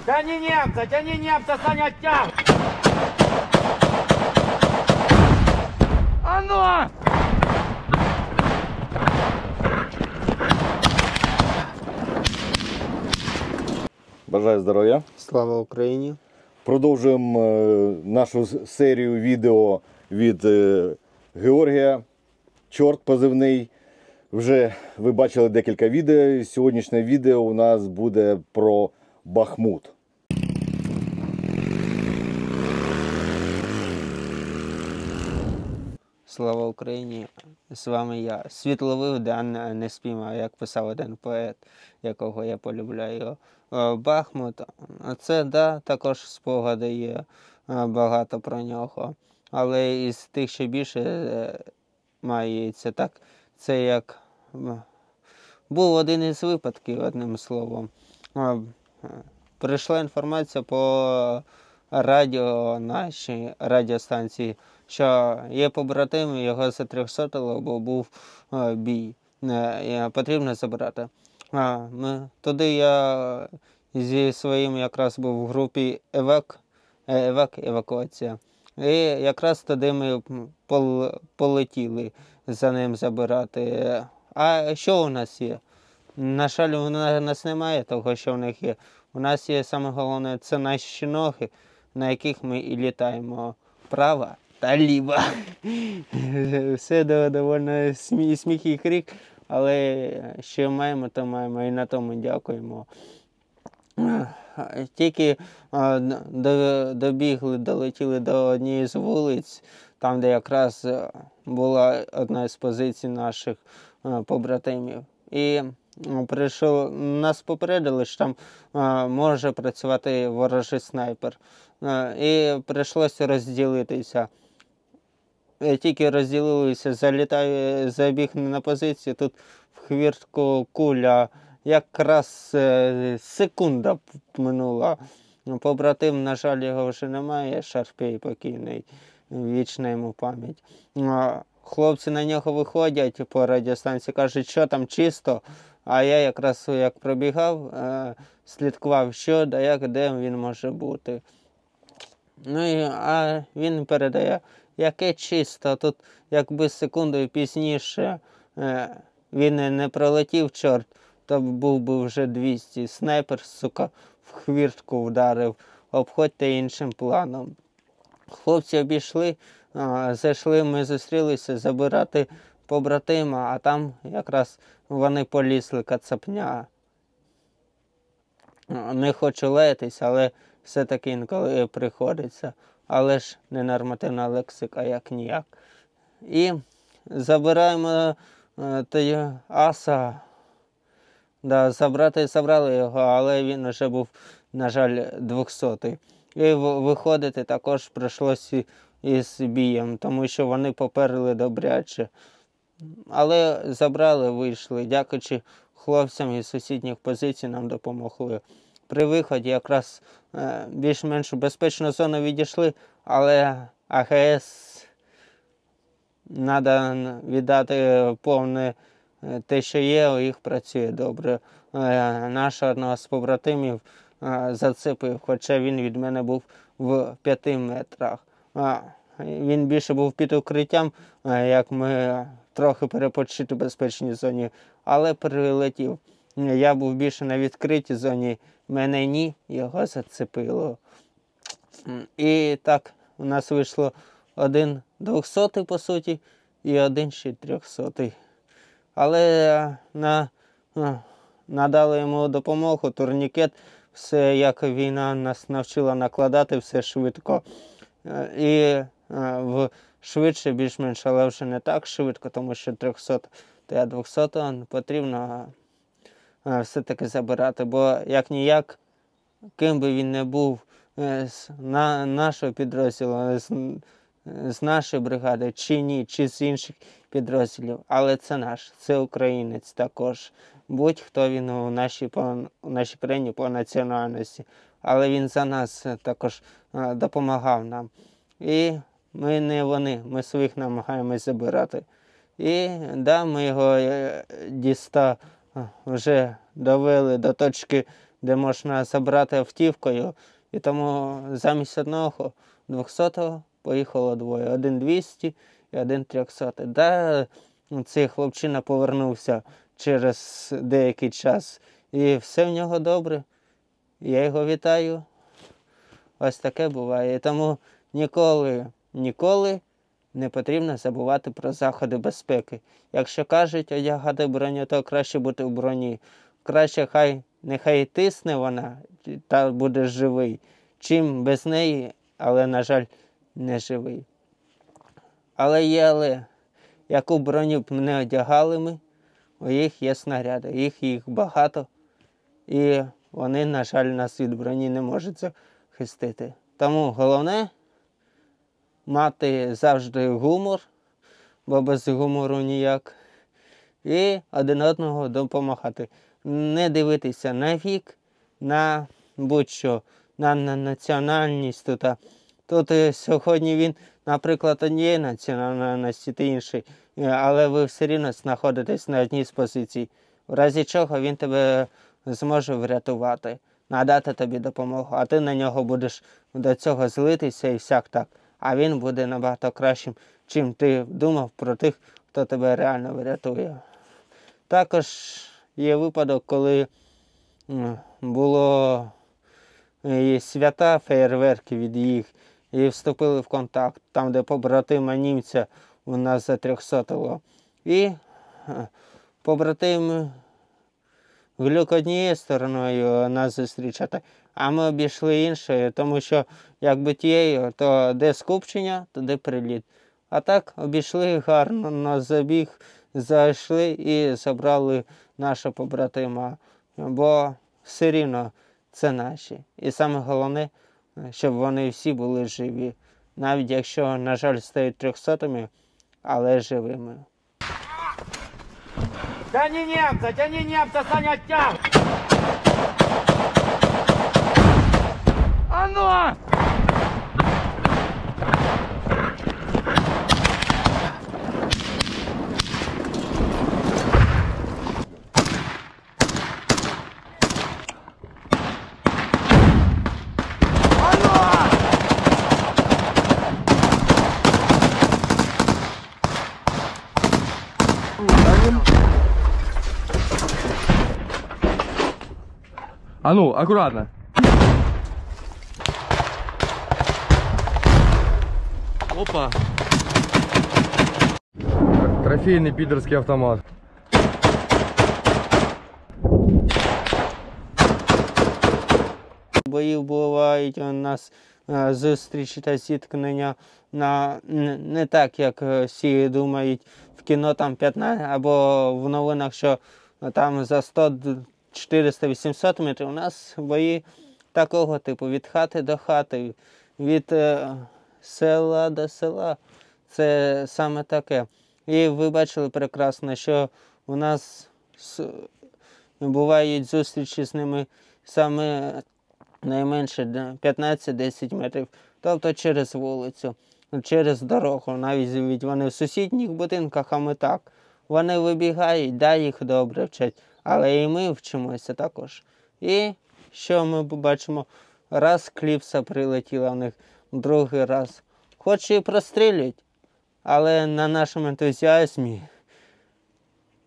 Тяни немца, Саня, тяг! А ну! Бажаю здоров'я. Слава Україні! Продовжуємо нашу серію відео від Георгія. Чорт позивний. Вже ви бачили декілька відео. Сьогоднішнє відео у нас буде про Бахмут. Слава Україні! З вами я. Світловив, Дан не спіймав, як писав один поет, якого я полюбляю. Бахмут. Це, да, також спогади є багато про нього. Але із тих, що більше мається, так, це як був один із випадків, одним словом. Прийшла інформація по радіо, нашій радіостанції, що є побратим, його затрьохсотило, бо був бій. Потрібно забрати. Туди я зі своїм якраз був в групі евакуація. І якраз туди ми полетіли за ним забирати. А що у нас є? На жаль, у нас немає того, що в них є. У нас є саме головне, це наші ноги, на яких ми і літаємо. Права та ліва. Все доволі сміх і крик, але що маємо, то маємо, і на тому дякуємо. Тільки долетіли до однієї з вулиць, там, де якраз була одна з позицій наших побратимів. І нас попередили, що там може працювати ворожий снайпер. І прийшлося розділитися. Тільки розділилися, забіг на позицію, тут в хвіртку куля, якраз секунда минула. Побратим, на жаль, його вже немає, Шарпей покійний, вічна йому пам'ять. Хлопці на нього виходять по радіостанції, кажуть, що там чисто, а я якраз як пробігав, слідкував, що, де він може бути. А він передає, яке чисто, тут якби секундою пізніше він не пролетів, чорт, то був би вже 200. Снайпер, сука, в хвіртку вдарив, обходьте іншим планом. Хлопці обійшли, зайшли, ми зустрілися забирати побратима, а там якраз вони полізли, кацапня. Не хочу лаятись, але все-таки інколи приходиться. Але ж не нормативна лексика, як ніяк. І забираємо тоді аса. Да, забрали його, але він вже був, на жаль, 200-й. І виходити також прийшлося із бієм, тому що вони поперли добряче. Але забрали, вийшли. Дякуючи хлопцям із сусідніх позицій нам допомогли. При виході якраз більш-менш у безпечну зону відійшли, але АГС треба віддати повне те, що є, у їх працює добре. Наш одного з побратимів зацепив, хоча він від мене був в 5 метрах. Він більше був під укриттям, як ми трохи перепочити в безпечній зоні, але прилетів. Я був більше на відкритій зоні, мене ні, його зацепило. І так, у нас вийшло один 200-й, по суті, і один ще 300-й. Але надали йому допомогу, турнікет, все, як війна нас навчила накладати, все швидко. І швидше, більш-менш, але вже не так швидко, тому що 300 та 200 потрібно все-таки забирати, бо як-ніяк, ким би він не був з нашого підрозділу, з нашої бригади, чи ні, чи з інших підрозділів, але це наш, це українець також. Будь-хто він у нашій країні по національності, але він за нас також допомагав нам. І ми не вони, ми своїх намагаємось забирати. І да, ми його вже довели до точки де можна забрати автівкою. І тому замість одного 200-го поїхало двоє. Один 200 і один 300. Да, цей хлопчина повернувся через деякий час. І все в нього добре. Я його вітаю. Ось таке буває. І тому ніколи не потрібно забувати про заходи безпеки. Якщо кажуть одягати броню, то краще бути в броні. Краще нехай тисне вона, та будеш живий, чим без неї, але, на жаль, не живий. Але яку броню б не одягали ми, у їх є снаряди, їх багато. І вони, на жаль, нас від броні не можуть захистити. Тому головне мати завжди гумор, бо без гумору ніяк. І один одного допомагати. Не дивитися на вік, на будь-що, на національність. Тут сьогодні він, наприклад, однієї національності, ти інший, але ви все рівно знаходитесь на одній з позицій. В разі чого він тебе зможе врятувати, надати тобі допомогу, а ти на нього будеш до цього злитися і всяк так. А він буде набагато кращим, чим ти думав про тих, хто тебе реально врятує. Також є випадок, коли було і свята, феєрверки від їх, і вступили в контакт, там, де побратима німця у нас за 300-го. І побратим глюк однією стороною нас зустрічати, а ми обійшли іншою, тому що якби тією, то де скупчення, туди приліт. А так обійшли гарно, на забіг, зайшли і забрали нашого побратима, бо все рівно це наші. І саме головне, щоб вони всі були живі, навіть якщо, на жаль, стають 300-ми, але живими. Тяни немца, Саня, тягай! А ну! А ну, аккуратно. Опа. Трофейный пидорский автомат. Бої бувають у нас зустрічі та зіткнення не так, як всі думають в кіно там 15 або в новинах, що там за 100, 400, 800 метрів. У нас бої такого типу, від хати до хати, від села до села. Це саме таке. І ви бачили прекрасно, що у нас бувають зустрічі з ними саме найменше 15-10 метрів. Тобто через вулицю, через дорогу. Навіть вони в сусідніх будинках, а ми так. Вони вибігають, да, їх добре вчать, але і ми вчимося також. І що ми бачимо? Раз кліпса прилетіла в них, другий раз. Хоч і прострілюють, але на нашому ентузіазмі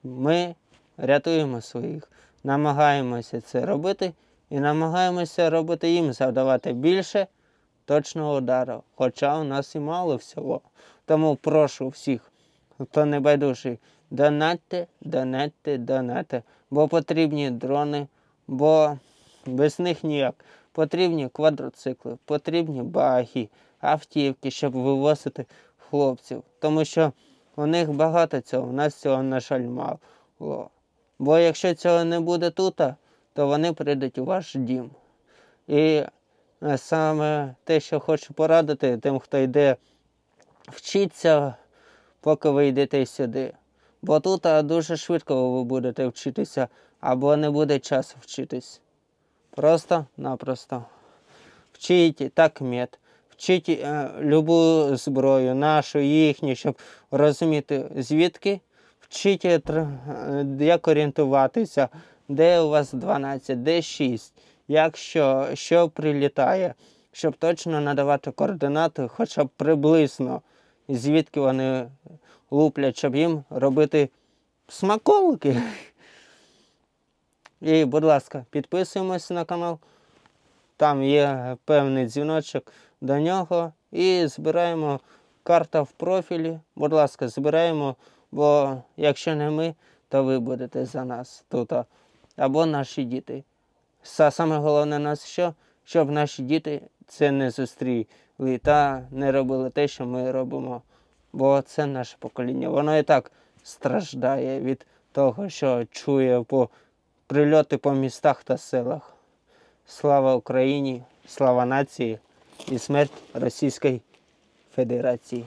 ми рятуємо своїх, намагаємося це робити і намагаємося робити їм завдавати більше точного удару, хоча у нас і мало всього. Тому прошу всіх, хто не байдужий, донатьте, донатьте, донатьте, бо потрібні дрони, бо без них ніяк. Потрібні квадроцикли, потрібні баги, автівки, щоб вивозити хлопців. Тому що у них багато цього, у нас цього, на жаль, мало. Бо якщо цього не буде тут, то вони прийдуть у ваш дім. І саме те, що хочу порадити тим, хто йде, вчіться, поки ви йдете сюди. Бо тут дуже швидко ви будете вчитися, або не буде часу вчитись. Просто-напросто. Вчіть такмет, вчіть любу зброю, нашу, їхню, щоб розуміти звідки. Вчіть, як орієнтуватися, де у вас 12, де 6. якщо що прилітає, щоб точно надавати координати, хоча б приблизно, звідки вони луплять, щоб їм робити смаколики. І, будь ласка, підписуємось на канал. Там є певний дзвіночок до нього. І збираємо карта в профілі. Будь ласка, збираємо, бо якщо не ми, то ви будете за нас тут. Або наші діти. Саме головне нас що? Щоб наші діти це не зустріли та не робили те, що ми робимо. Бо це наше покоління. Воно і так страждає від того, що чує по прильоти по містах та селах. Слава Україні, слава нації і смерть Російській Федерації.